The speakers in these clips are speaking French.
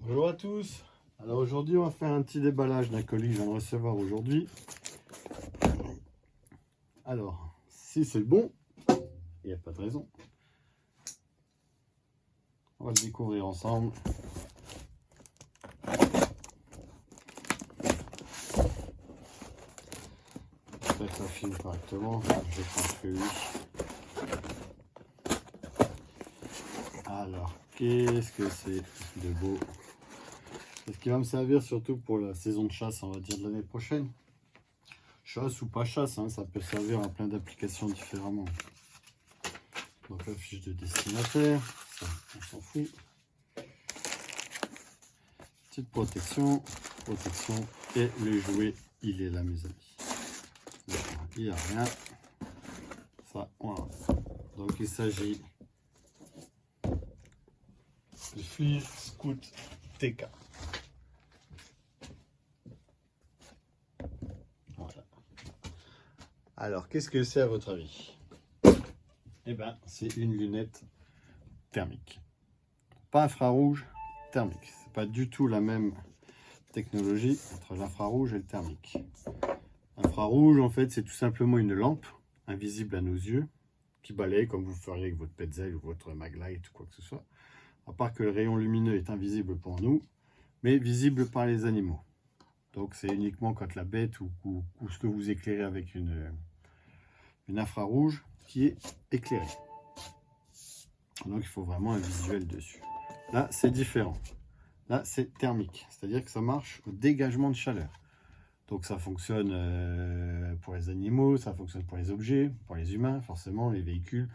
Bonjour à tous. Alors aujourd'hui on va faire un petit déballage d'un colis que je viens de recevoir aujourd'hui. Alors si c'est bon, il n'y a pas de raison. On va le découvrir ensemble. J'espère que ça filme correctement. Je pense que oui. Alors qu'est-ce que c'est de beau. C'est ce qui va me servir surtout pour la saison de chasse, on va dire, de l'année prochaine. Chasse ou pas chasse, hein, ça peut servir à plein d'applications différemment. Donc la fiche de destinataire, ça on s'en fout. Petite protection, et le jouet il est là mes amis. Il n'y a rien. Ça voilà. Donc il s'agit du Fleer Scout TK. Voilà. Alors qu'est-ce que c'est à votre avis? Eh bien c'est une lunette thermique. Pas infrarouge, thermique. C'est pas du tout la même technologie entre l'infrarouge et le thermique. Infrarouge en fait c'est tout simplement une lampe invisible à nos yeux qui balaye comme vous feriez avec votre Petzl ou votre Maglite ou quoi que ce soit. À part que le rayon lumineux est invisible pour nous, mais visible par les animaux. Donc c'est uniquement quand la bête ou ce que vous éclairez avec une infrarouge qui est éclairé. Donc il faut vraiment un visuel dessus. Là c'est différent. Là c'est thermique, c'est-à-dire que ça marche au dégagement de chaleur. Donc ça fonctionne pour les animaux, ça fonctionne pour les objets, pour les humains, forcément, les véhicules,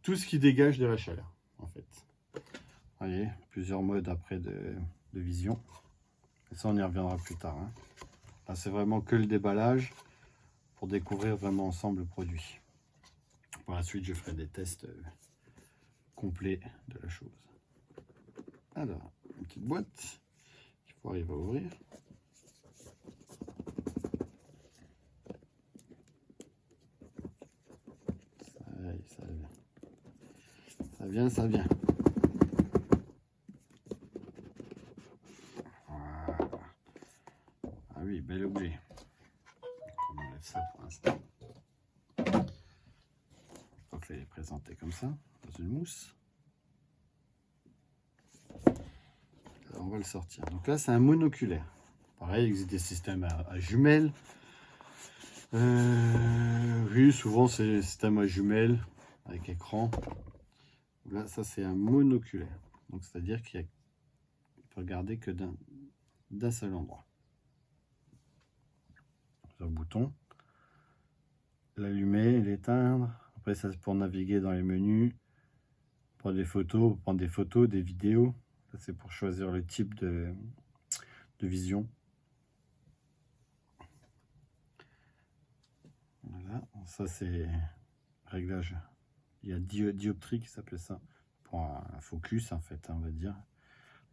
tout ce qui dégage de la chaleur, en fait. Vous voyez, plusieurs modes après de vision. Et ça, on y reviendra plus tard. Hein. Là, c'est vraiment que le déballage pour découvrir vraiment ensemble le produit. Par la suite, je ferai des tests complets de la chose. Alors, une petite boîte qu'il faut arriver à ouvrir. Ça vient. Voilà. Ah oui, bel objet. On enlève ça pour l'instant. Je crois que là, il est présenté comme ça, dans une mousse. Alors, on va le sortir. Donc là, c'est un monoculaire. Pareil, il existe des systèmes à jumelles. Oui, souvent, c'est des systèmes à jumelles avec écran. Là, ça, c'est un monoculaire. Donc, c'est-à-dire qu'il ne peut regarder que d'un seul endroit. Sur le bouton. L'allumer, l'éteindre. Après, ça, c'est pour naviguer dans les menus. Prendre des photos, des vidéos. Ça, c'est pour choisir le type de vision. Voilà, ça, c'est réglage. Il y a dioptrie qui s'appelle ça. Pour un focus, en fait, on va dire.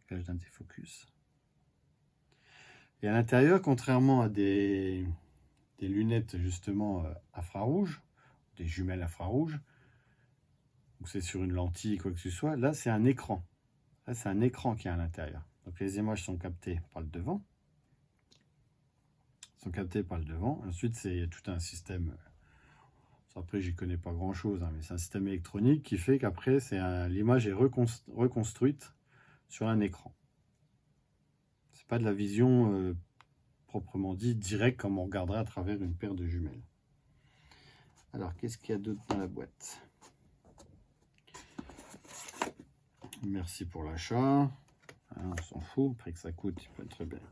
Réglage d'un défocus. Et à l'intérieur, contrairement à des lunettes justement infrarouges, des jumelles infrarouges, où c'est sur une lentille, quoi que ce soit, là c'est un écran. Là c'est un écran qui est à l'intérieur. Donc les images sont captées par le devant. Ensuite c'est tout un système. Après j'y connais pas grand chose, hein, mais c'est un système électronique qui fait qu'après l'image est reconstruite sur un écran. C'est pas de la vision proprement dit direct comme on regarderait à travers une paire de jumelles. Alors qu'est-ce qu'il y a d'autre dans la boîte? Merci pour l'achat. On s'en fout, après que ça coûte, il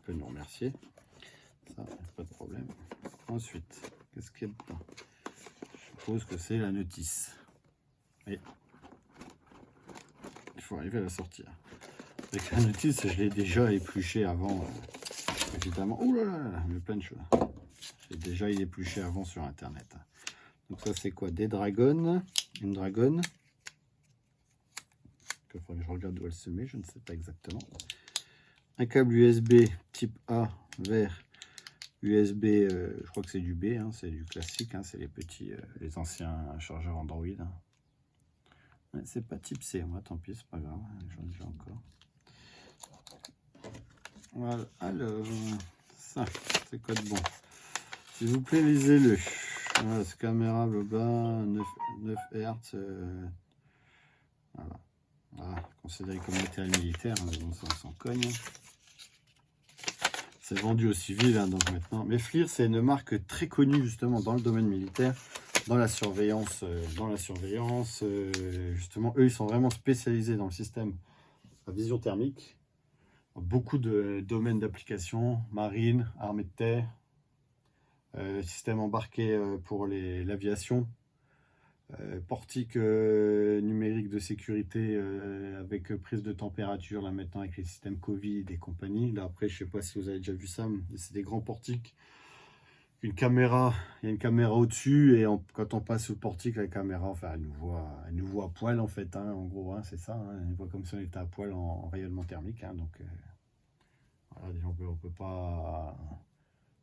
peut nous remercier. Ça, pas de problème. Ensuite, qu'est-ce qu'il y a dedans? Je suppose que c'est la notice. Et il faut arriver à la sortir. Avec la notice, je l'ai déjà épluché avant, évidemment. Ouh là là là, mais plein de choses. J'ai déjà épluché avant sur internet. Donc ça c'est quoi? Des dragons, une dragonne. Il faudrait que je regarde où elle se met, je ne sais pas exactement. Un câble USB type A vers USB, je crois que c'est du B, hein, c'est du classique, hein, c'est les petits, les anciens chargeurs Android. Hein. Ouais, c'est pas type C, moi tant pis, c'est pas grave, j'en ai encore. Voilà, alors, ça, c'est code bon. S'il vous plaît, lisez-le. Voilà, ce caméra bas 9 Hz. Voilà. Voilà, considéré comme matériel militaire, hein, bon, ça on s'en cogne. C'est vendu au civil, hein, donc maintenant. Mais FLIR, c'est une marque très connue justement dans le domaine militaire, dans la surveillance. Justement, eux, ils sont vraiment spécialisés dans le système à vision thermique. Beaucoup de domaines d'application, marine, armée de terre, système embarqué pour l'aviation, portique numérique de sécurité avec prise de température, là maintenant avec les systèmes Covid et compagnie. Là après, je sais pas si vous avez déjà vu ça, mais c'est des grands portiques. Une caméra, il y a une caméra au-dessus et quand on passe sous le portique, la caméra, enfin, elle nous voit à poil en fait, hein, en gros, hein, c'est ça. Hein, elle nous voit comme si on était à poil en rayonnement thermique, hein, donc voilà, on peut pas.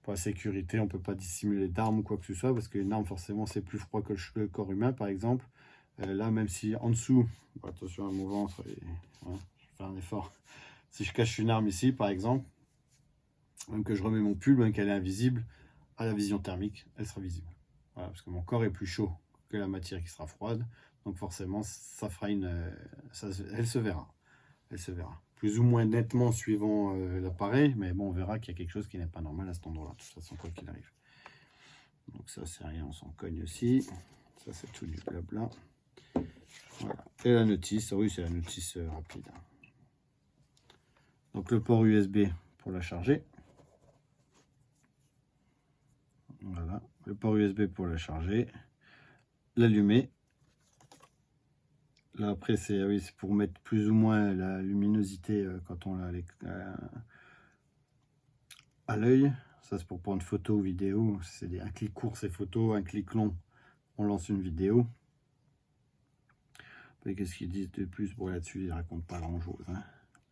Pour la sécurité, on ne peut pas dissimuler d'armes ou quoi que ce soit, parce qu'une arme, forcément, c'est plus froid que le corps humain, par exemple. Là, même si en dessous, attention à mon ventre, voilà, je fais un effort. Si je cache une arme ici, par exemple, même que je remets mon pull, même qu'elle est invisible, à la vision thermique, elle sera visible. Voilà, parce que mon corps est plus chaud que la matière qui sera froide. Donc forcément, ça fera elle se verra. Elle se verra. Plus ou moins nettement suivant l'appareil, mais bon, on verra qu'il y a quelque chose qui n'est pas normal à cet endroit-là, de toute façon, quoi qu'il arrive. Donc ça, c'est rien, on s'en cogne aussi. Ça, c'est tout du blabla. Voilà. Et la notice, oui, c'est la notice rapide. Donc le port USB pour la charger. Voilà, le port USB pour la charger. L'allumer. Là, après, c'est oui, pour mettre plus ou moins la luminosité quand on l'a à l'œil. Ça, c'est pour prendre photo ou vidéo. C'est un clic court, c'est photo. Un clic long, on lance une vidéo. Qu'est-ce qu'ils disent de plus? Bon, là-dessus, ils ne racontent pas grand-chose. Hein.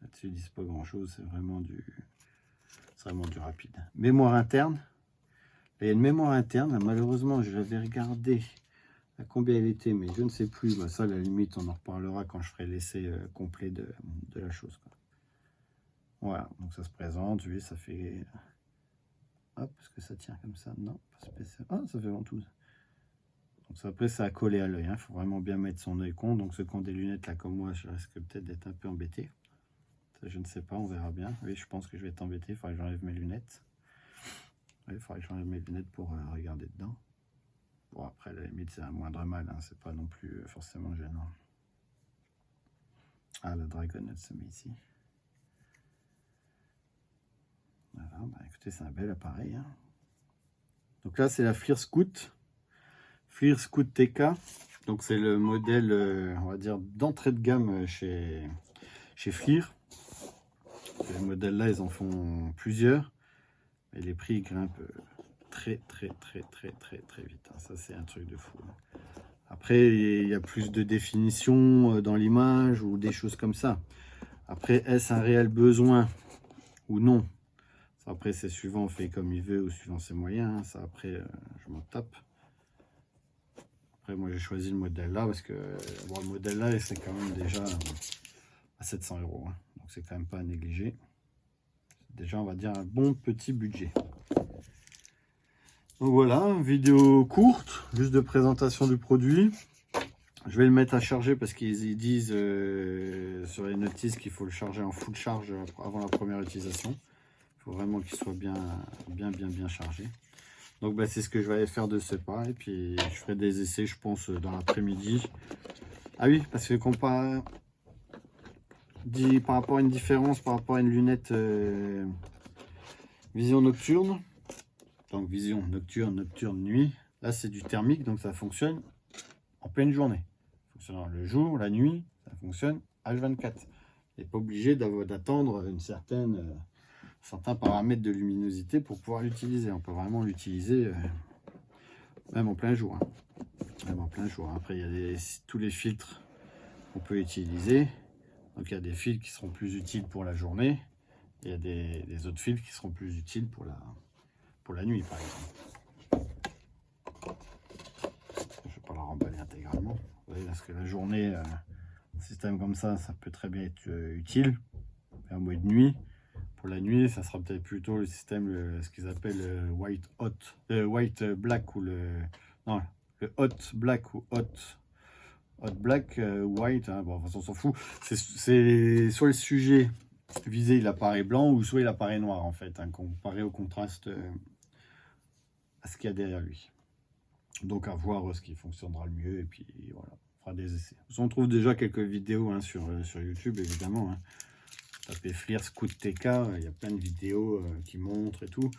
Là-dessus, ils disent pas grand-chose. C'est vraiment du rapide. Mémoire interne. Là, il y a une mémoire interne. Là, malheureusement, je l'avais regardé à combien elle était, mais je ne sais plus. Bah, ça, à la limite, on en reparlera quand je ferai l'essai complet de la chose, quoi. Voilà, donc ça se présente. Oui, ça fait... Hop, est-ce que ça tient comme ça? Non, pas spécial. Ah, ça fait ventouse. Donc ça, après, ça a collé à l'œil. Il faut vraiment bien mettre son œil con. Donc ceux qui ont des lunettes là comme moi, je risque peut-être d'être un peu embêté. Ça, je ne sais pas, on verra bien. Oui, je pense que je vais être embêté. Il faudrait que j'enlève mes lunettes. Oui, il faudrait que j'enlève mes lunettes pour regarder dedans. Bon, après, à la limite, c'est un moindre mal. Hein. C'est pas non plus forcément gênant. Ah, la dragonnette se met ici. Voilà, bah, écoutez, c'est un bel appareil. Hein. Donc là, c'est la FLIR Scout. FLIR Scout TK. Donc c'est le modèle, on va dire, d'entrée de gamme chez FLIR. Les modèles là, ils en font plusieurs. Et les prix grimpent très vite. Ça, c'est un truc de fou. Après, il y a plus de définition dans l'image ou des choses comme ça. Après, est-ce un réel besoin ou non? Ça, après, c'est suivant, on fait comme il veut ou suivant ses moyens. Hein. Ça, après, je m'en tape. Après, moi, j'ai choisi le modèle là parce que bon, le modèle là, c'est quand même déjà à 700 €. Hein. Donc, c'est quand même pas à négliger. Déjà, on va dire un bon petit budget. Donc voilà, vidéo courte, juste de présentation du produit. Je vais le mettre à charger parce qu'ils disent sur les notices qu'il faut le charger en full charge avant la première utilisation. Il faut vraiment qu'il soit bien chargé. Donc bah, c'est ce que je vais aller faire de ce pas. Et puis je ferai des essais, je pense, dans l'après-midi. Ah oui, parce que dit par rapport à une différence, par rapport à une lunette vision nocturne. Donc vision nocturne nuit. Là c'est du thermique, donc ça fonctionne en pleine journée. Ça fonctionne le jour, la nuit, ça fonctionne H24. Il n'est pas obligé d'attendre certains paramètres de luminosité pour pouvoir l'utiliser. On peut vraiment l'utiliser même en plein jour. Hein. Même en plein jour. Après il y a tous les filtres qu'on peut utiliser. Donc il y a des filtres qui seront plus utiles pour la journée. Et il y a des autres filtres qui seront plus utiles pour la nuit, par exemple. Je ne vais pas la remballer intégralement. Vous voyez, parce que la journée, un système comme ça, ça peut très bien être utile. Et en mode nuit, Pour la nuit, ça sera peut-être plutôt le système, ce qu'ils appellent le white hot, white black ou non, le hot black ou hot black, white, hein, bon, de toute façon, on s'en fout. C'est soit le sujet visé, il apparaît blanc, ou soit il apparaît noir, en fait, hein, comparé au contraste à ce qu'il y a derrière lui. Donc, à voir ce qui fonctionnera le mieux, et puis voilà, on fera des essais. On trouve déjà quelques vidéos hein, sur YouTube, évidemment. Hein. Tapez FLIR Scout TK, il y a plein de vidéos qui montrent et tout.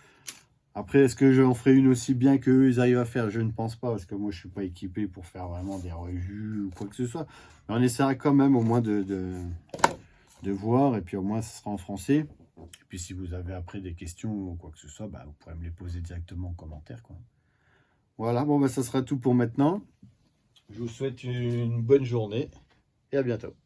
Après, est-ce que j'en ferai une aussi bien qu'eux, ils arrivent à faire? Je ne pense pas, parce que moi, je ne suis pas équipé pour faire vraiment des revues ou quoi que ce soit. Mais on essaiera quand même au moins de voir, et puis au moins, ce sera en français. Et puis, si vous avez après des questions ou quoi que ce soit, bah, vous pourrez me les poser directement en commentaire, quoi. Voilà, bon, bah, ça sera tout pour maintenant. Je vous souhaite une bonne journée, et à bientôt.